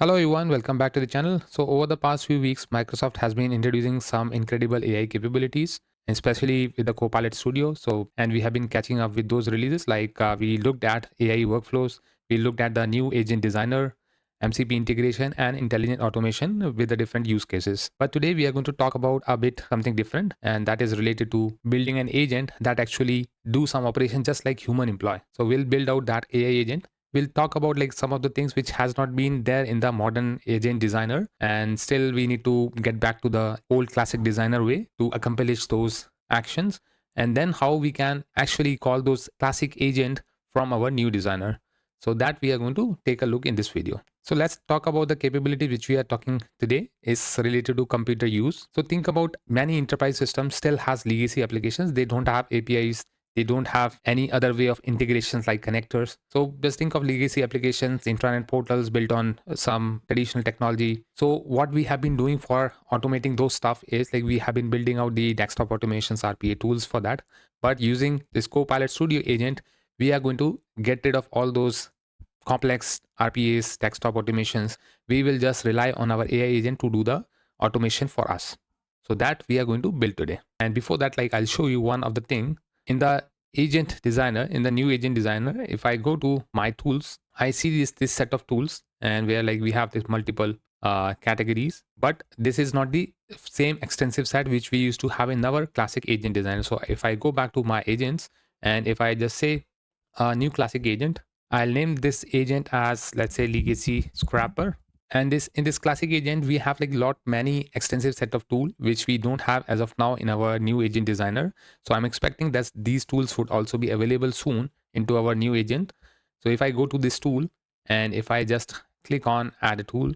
Hello everyone, welcome back to the channel. So over the past few weeks, Microsoft has been introducing some incredible AI capabilities, especially with the Copilot Studio. And we have been catching up with those releases. We looked at AI workflows, we looked at the new agent designer, MCP integration, and intelligent automation with the different use cases. But today we are going to talk about a bit something different, and that is related to building an agent that actually do some operation just like human employee. So we'll build out that AI agent. We'll talk about like some of the things which has not been there in the modern agent designer, and still we need to get back to the old classic designer way to accomplish those actions, and then how we can actually call those classic agent from our new designer. So that we are going to take a look in this video. So let's talk about the capability which we are talking today is related to computer use. So think about many enterprise systems still has legacy applications. They don't have APIs. They don't have any other way of integrations like connectors. So just think of legacy applications, intranet portals built on some traditional technology. So what we have been doing for automating those stuff is like we have been building out the desktop automations RPA tools for that. But using this Copilot Studio agent, we are going to get rid of all those complex RPAs, desktop automations. We will just rely on our AI agent to do the automation for us. So that we are going to build today. And before that, like I'll show you one of the thing in the agent designer, in the new agent designer. If I go to my tools, I see this set of tools, and where like we have this multiple categories, but this is not the same extensive set which we used to have in our classic agent designer. So if I go back to my agents, and if I just say a new classic agent, I'll name this agent as, let's say, legacy scrapper. And this in this classic agent, we have like many extensive set of tool which we don't have as of now in our new agent designer. So I'm expecting that these tools would also be available soon into our new agent. So if I go to this tool, and if I just click on add a tool,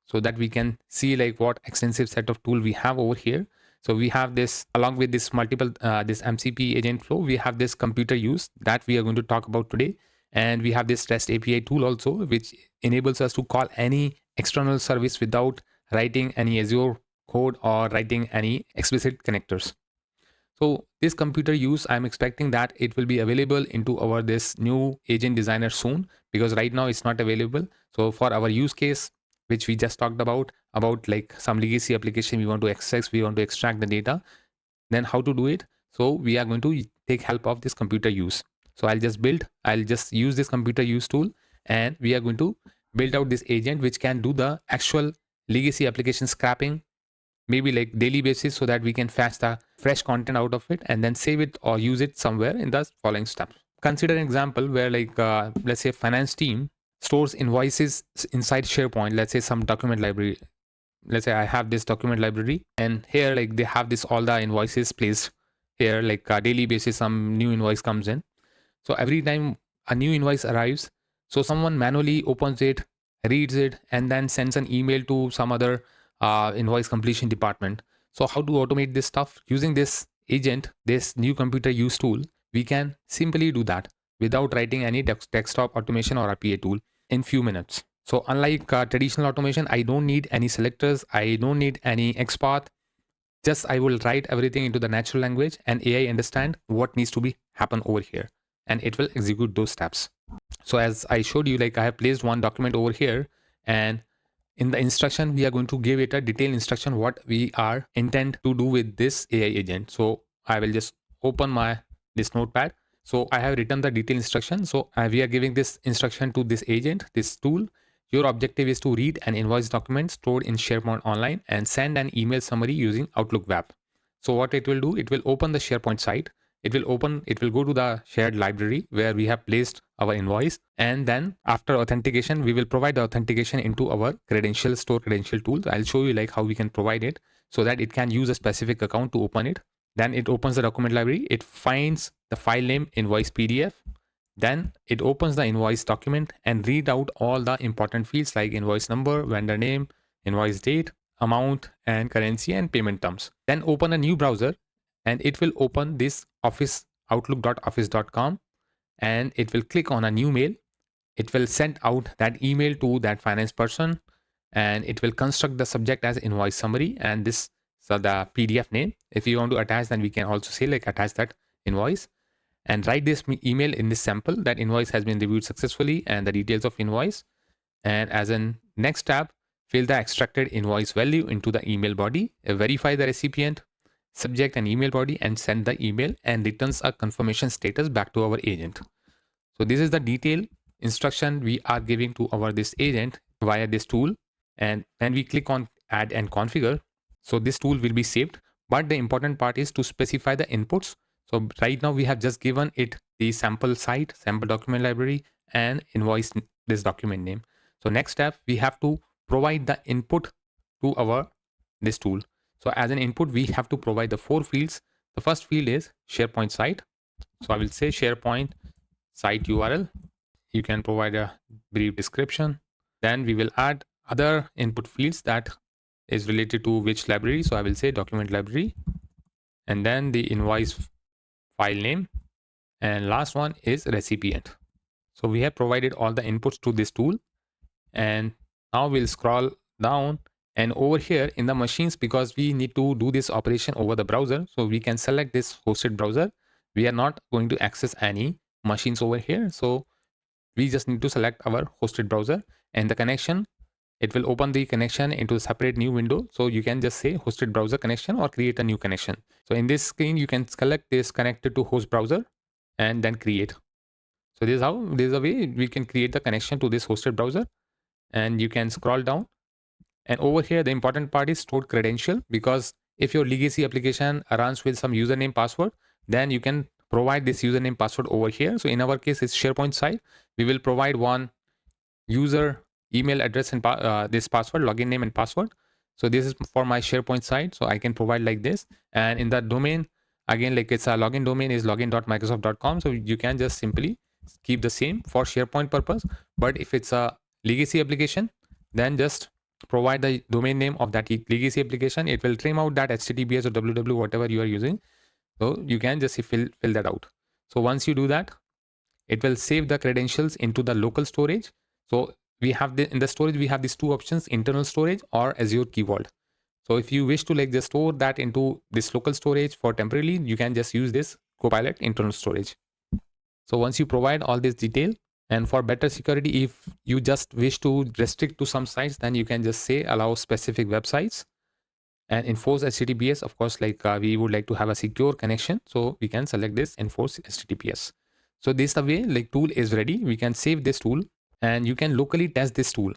so that we can see like what extensive set of tool we have over here. So we have this along with this multiple this MCP agent flow, we have this computer use that we are going to talk about today. And we have this REST API tool also, which enables us to call any external service without writing any Azure code or writing any explicit connectors. So this computer use, I'm expecting that it will be available into our this new agent designer soon, because right now it's not available. So for our use case, which we just talked about like some legacy application we want to access, we want to extract the data, then how to do it. So we are going to take help of this computer use. So I'll just use this computer use tool, and we are going to build out this agent which can do the actual legacy application scrapping, maybe like daily basis, so that we can fetch the fresh content out of it and then save it or use it somewhere in the following steps. Consider an example where let's say finance team stores invoices inside SharePoint, let's say some document library. Let's say I have this document library, and here like they have this all the invoices placed here, like daily basis some new invoice comes in. So every time a new invoice arrives, so someone manually opens it, reads it, and then sends an email to some other invoice completion department. So how to automate this stuff using this agent, this new computer use tool? We can simply do that without writing any desktop automation or RPA tool in few minutes. So unlike traditional automation, I don't need any selectors, I don't need any XPath. Just I will write everything into the natural language, and AI understand what needs to be happen over here, and it will execute those steps. So as I showed you, like I have placed one document over here, and in the instruction, we are going to give it a detailed instruction what we are intend to do with this AI agent. So I will just open this notepad. So I have written the detailed instruction. So we are giving this instruction to this agent, this tool. Your objective is to read an invoice document stored in SharePoint Online and send an email summary using Outlook Web. So what it will do, it will open the SharePoint site. It will go to the shared library where we have placed our invoice. And then after authentication, we will provide the authentication into our store credential tool. I'll show you like how we can provide it so that it can use a specific account to open it. Then it opens the document library. It finds the file name invoice PDF. Then it opens the invoice document and read out all the important fields like invoice number, vendor name, invoice date, amount, and currency and payment terms. Then open a new browser, and it will open this outlook.office.com, and it will click on a new mail. It will send out that email to that finance person, and it will construct the subject as invoice summary, and this so the PDF name. If you want to attach, then we can also say like attach that invoice, and write this email in this sample that invoice has been reviewed successfully and the details of invoice. And as an next step, fill the extracted invoice value into the email body, verify the recipient, subject and email body, and send the email and returns a confirmation status back to our agent. So this is the detailed instruction we are giving to our this agent via this tool. And when we click on add and configure, so this tool will be saved. But the important part is to specify the inputs. So right now we have just given it the sample site, sample document library, and invoice this document name. So next step, we have to provide the input to our this tool. So as an input, we have to provide the 4 fields. The first field is SharePoint site. So I will say SharePoint site URL. You can provide a brief description. Then we will add other input fields that is related to which library. So I will say document library, and then the invoice file name, and last one is recipient. So we have provided all the inputs to this tool, and now we'll scroll down, and over here in the machines, because we need to do this operation over the browser, so we can select this hosted browser. We are not going to access any machines over here, so we just need to select our hosted browser, and the connection, it will open the connection into a separate new window. So you can just say hosted browser connection or create a new connection. So in this screen, you can select this connected to host browser and then create. So this is a way we can create the connection to this hosted browser, and you can scroll down. And over here, the important part is stored credential, because if your legacy application runs with some username password, then you can provide this username password over here. So in our case, it's SharePoint site. We will provide one user email address and this password, login name and password. So this is for my SharePoint site. So I can provide like this. And in the domain, again, like it's a login domain is login.microsoft.com. So you can just simply keep the same for SharePoint purpose. But if it's a legacy application, then just provide the domain name of that legacy application. It will trim out that HTTPS or www, whatever you are using. So you can just fill that out. So once you do that, it will save the credentials into the local storage. So we have in the storage, we have these two options, internal storage or Azure Key Vault. So if you wish to like just store that into this local storage for temporarily, you can just use this Copilot internal storage. So once you provide all this detail, and for better security, if you just wish to restrict to some sites, then you can just say allow specific websites and enforce HTTPS. Of course, like we would like to have a secure connection. So we can select this enforce HTTPS. So this is the way like tool is ready. We can save this tool and you can locally test this tool.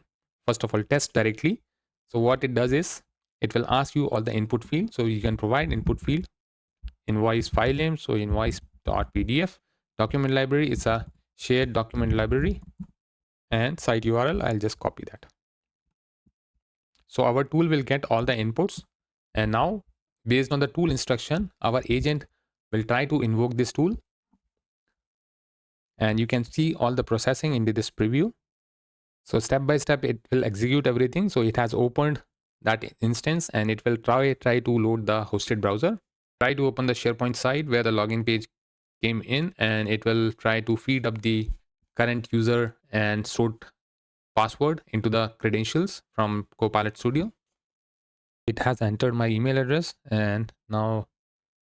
First of all, test directly. So what it does is it will ask you all the input field. So you can provide input field, invoice file name. So invoice.pdf, document library. It's a shared document library, and site URL. I'll just copy that. So our tool will get all the inputs. And now based on the tool instruction, our agent will try to invoke this tool. And you can see all the processing into this preview. So step by step, it will execute everything. So it has opened that instance and it will try to load the hosted browser. Try to open the SharePoint site where the login page came in, and it will try to feed up the current user and stored password into the credentials from Copilot Studio. It has entered my email address, and now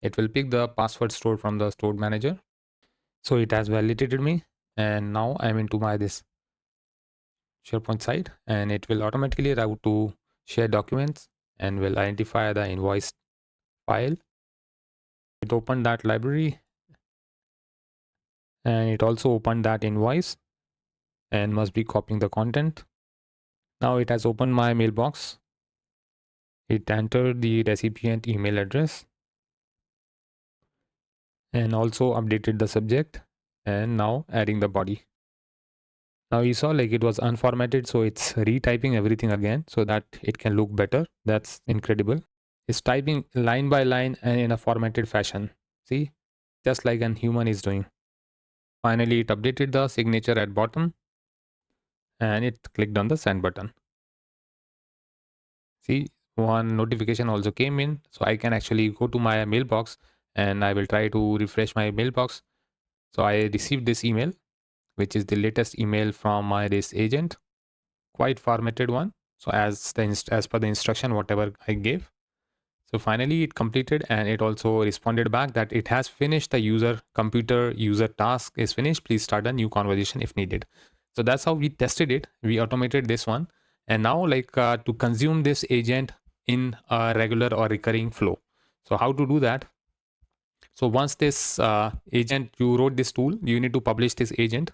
it will pick the password stored from the stored manager. So it has validated me, and now I'm into my this SharePoint site, and it will automatically route to share documents and will identify the invoice file. It opened that library and it also opened that invoice and must be copying the content. Now it has opened my mailbox. It entered the recipient email address and also updated the subject, and now adding the body. Now you saw like it was unformatted, so it's retyping everything again so that it can look better. That's incredible. It's typing line by line and in a formatted fashion. See, just like an human is doing. Finally, it updated the signature at bottom and it clicked on the send button. See, one notification also came in, so I can actually go to my mailbox and I will try to refresh my mailbox. So I received this email, which is the latest email from my this agent, quite formatted one. So as per the instruction, whatever I gave. So finally it completed, and it also responded back that it has finished the user task is finished. Please start a new conversation if needed. So that's how we tested it. We automated this one. And now to consume this agent in a regular or recurring flow. So how to do that? So once this agent, you wrote this tool, you need to publish this agent.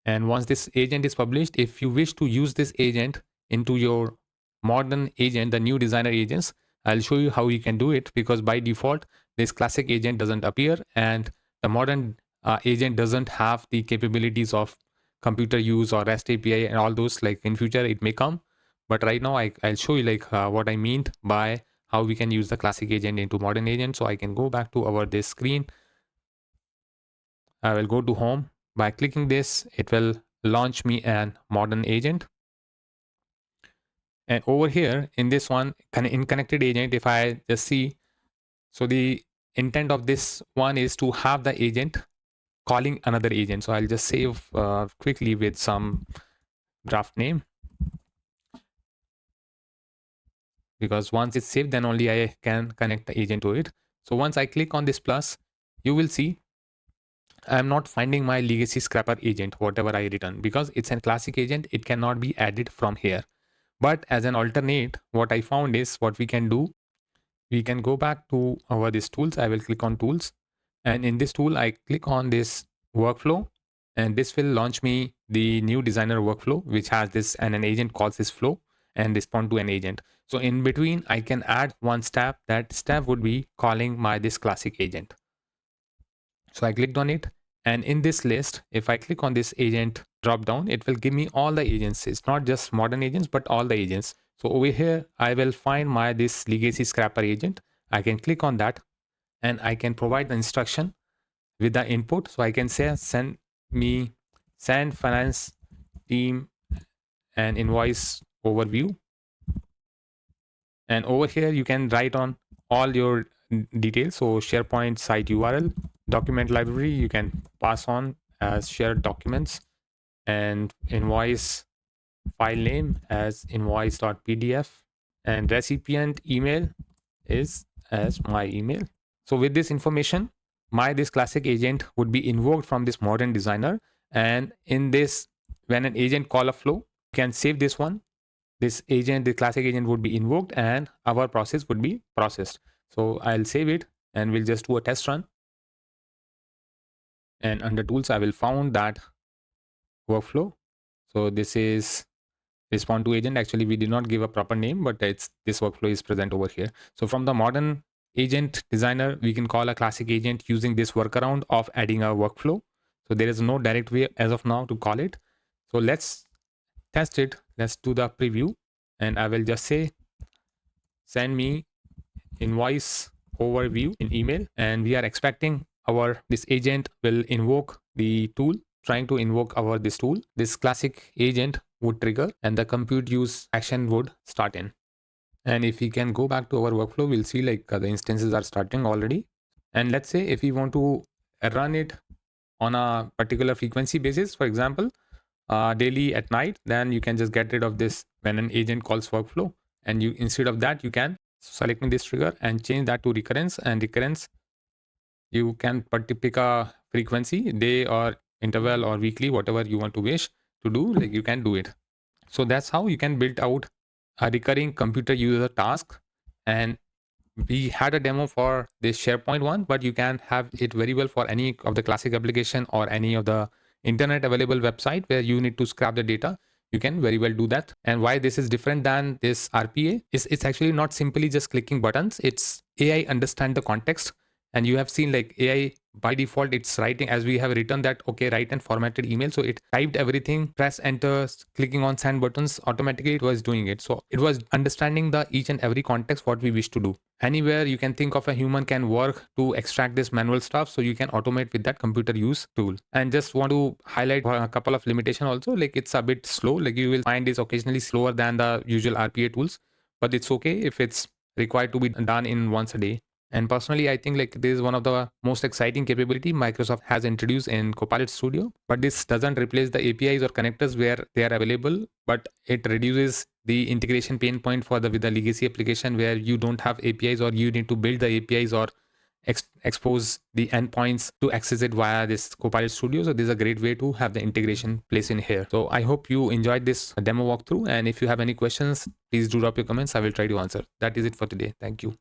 And once this agent is published, if you wish to use this agent into your modern agent, the new designer agents, I'll show you how you can do it, because by default, this classic agent doesn't appear and the modern agent doesn't have the capabilities of computer use or REST API and all those. Like in future, it may come. But right now, I'll show you what I mean by how we can use the classic agent into modern agent. So I can go back to our this screen. I will go to home. By clicking this, it will launch me an modern agent. And over here in this one, in connected agent, if I just see, so the intent of this one is to have the agent calling another agent. So I'll just save quickly with some draft name, because once it's saved, then only I can connect the agent to it. So once I click on this plus, you will see I'm not finding my legacy scrapper agent, whatever I return, because it's a classic agent. It cannot be added from here. But as an alternate, what I found is what we can do. We can go back to our this tools. I will click on tools. And in this tool, I click on this workflow. And this will launch me the new designer workflow, which has this and an agent calls this flow and respond to an agent. So in between, I can add one step. That step would be calling my this classic agent. So I clicked on it. And in this list, if I click on this agent drop down, it will give me all the agents. It's not just modern agents, but all the agents. So over here, I will find my this legacy scrapper agent. I can click on that and I can provide the instruction with the input. So I can say send finance team and invoice overview. And over here, you can write on all your details. So SharePoint site URL, document library, you can pass on as shared documents, and invoice file name as invoice.pdf, and recipient email is as my email. So with this information, this classic agent would be invoked from this modern designer. And in this, when an agent call a flow, you can save this one. This agent, the classic agent would be invoked and our process would be processed. So I'll save it and we'll just do a test run. And under tools, I will found that workflow. So this is respond to agent. Actually, we did not give a proper name, but this workflow is present over here. So from the modern agent designer, we can call a classic agent using this workaround of adding a workflow. So there is no direct way as of now to call it. So let's test it. Let's do the preview, and I will just say send me invoice overview in email, and we are expecting this agent will invoke the tool, trying to invoke this tool. This classic agent would trigger and the compute use action would start in. And if we can go back to our workflow, we'll see the instances are starting already. And let's say if we want to run it on a particular frequency basis, for example, daily at night, then you can just get rid of this when an agent calls workflow. And you, instead of that, you can selecting this trigger and change that to recurrence. And recurrence, you can pick a frequency, day or interval or weekly, whatever you want to wish to do, you can do it. So that's how you can build out a recurring computer user task. And we had a demo for this SharePoint one, but you can have it very well for any of the classic application or any of the internet available website where you need to scrap the data. You can very well do that. And why this is different than this RPA is it's actually not simply just clicking buttons. It's AI understand the context. And you have seen AI by default, it's writing as we have written that, okay, write and formatted email. So it typed everything, press enter, clicking on send buttons, automatically it was doing it. So it was understanding the each and every context, what we wish to do. Anywhere you can think of a human can work to extract this manual stuff. So you can automate with that computer use tool. And just want to highlight a couple of limitation also, it's a bit slow. You will find this occasionally slower than the usual RPA tools, but it's okay if it's required to be done in once a day. And personally, I think this is one of the most exciting capability Microsoft has introduced in Copilot Studio. But this doesn't replace the APIs or connectors where they are available, but it reduces the integration pain point with the legacy application where you don't have APIs or you need to build the APIs or expose the endpoints to access it via this Copilot Studio. So this is a great way to have the integration place in here. So I hope you enjoyed this demo walkthrough, and if you have any questions, please do drop your comments. I will try to answer. That is it for today. Thank you.